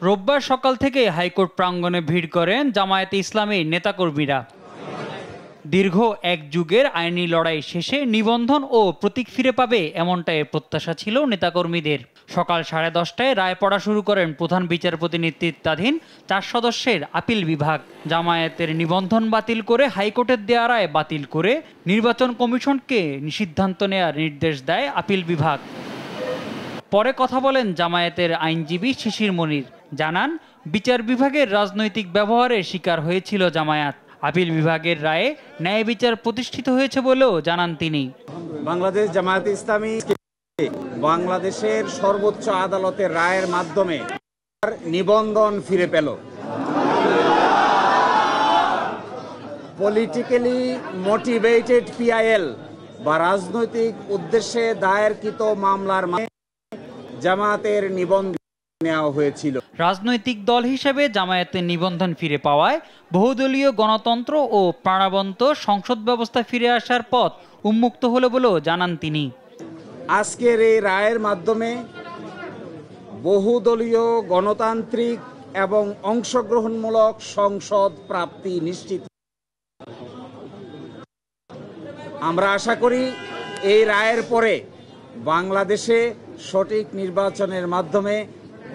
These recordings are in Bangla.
রোববার সকাল থেকে হাইকোর্ট প্রাঙ্গণে ভিড় করেন জামায়াতে ইসলামীর নেতাকর্মীরা। দীর্ঘ এক যুগের আইনি লড়াই শেষে নিবন্ধন ও প্রতীক ফিরে পাবে এমনটাই প্রত্যাশা ছিল নেতাকর্মীদের। সকাল 10:30টায় রায় পড়া শুরু করেন প্রধান বিচারপতি নেতৃত্বাধীন 4 সদস্যের আপিল বিভাগ। জামায়াতের নিবন্ধন বাতিল করে হাইকোর্টের দেয়া রায় বাতিল করে নির্বাচন কমিশনকে সিদ্ধান্ত নেওয়ার নির্দেশ দেয় আপিল বিভাগ। পরে কথা বলেন জামায়াতের আইনজীবী শিশির মনির, জানান বিচার বিভাগের রাজনৈতিক ব্যবহারের শিকার হয়েছিল জামায়াত। আপিল বিভাগের রায়ে ন্যায় বিচার প্রতিষ্ঠিত হয়েছে বলেও জানান তিনি। বাংলাদেশ জামায়াতে ইসলামী বাংলাদেশের সর্বোচ্চ আদালতের রায়ের মাধ্যমে নিবন্ধন ফিরে পেল। পলিটিক্যালি মোটিভেটেড পিআইএল বা রাজনৈতিক উদ্দেশ্যে দায়েরকৃত মামলার জামায়াতের নিবন্ধন নেওয়া হয়েছিল। রাজনৈতিক দল হিসেবে জামায়াতের নিবন্ধন ফিরে পাওয়ায় বহুদলীয় গণতন্ত্র ও প্রাণবন্ত সংসদ ব্যবস্থা ফিরে আসার পথ উন্মুক্ত হলো বলেও জানান তিনি। আজকের এই রায়ের মাধ্যমে বহুদলীয় গণতান্ত্রিক এবং অংশগ্রহণমূলক সংসদ প্রাপ্তি নিশ্চিত। আমরা আশা করি এই রায়ের পরে বাংলাদেশে সঠিক নির্বাচনের মাধ্যমে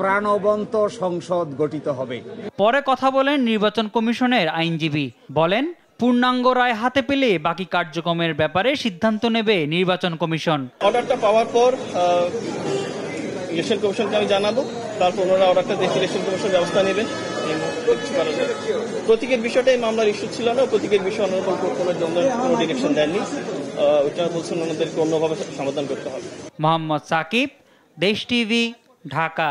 প্রাণবন্ত সংসদ গঠিত হবে। পরে কথা বলেন নির্বাচন কমিশনের আইনজীবী, বলেন পূর্ণাঙ্গ রায় হাতে পেলে বাকি কার্যক্রমের ব্যাপারে সিদ্ধান্ত নেবে নির্বাচন কমিশন। অর্ডারটা পাওয়ার পর ইলেকশন কমিশনকে আমি জানাবো, তারপর ওনারা অর্ডারটা দেখে ইলেকশন কমিশন ব্যবস্থা নেবেন। প্রতীকের বিষয়টা এই মামলার ইস্যু ছিল না, প্রতীকের বিষয়ে কোনো ডিরেকশন দেননি, ওইটা বলছেন ওনাদেরকে অন্যভাবে সমাধান করতে হবে। মোহাম্মদ সাকিব, দেশ টিভি, ঢাকা।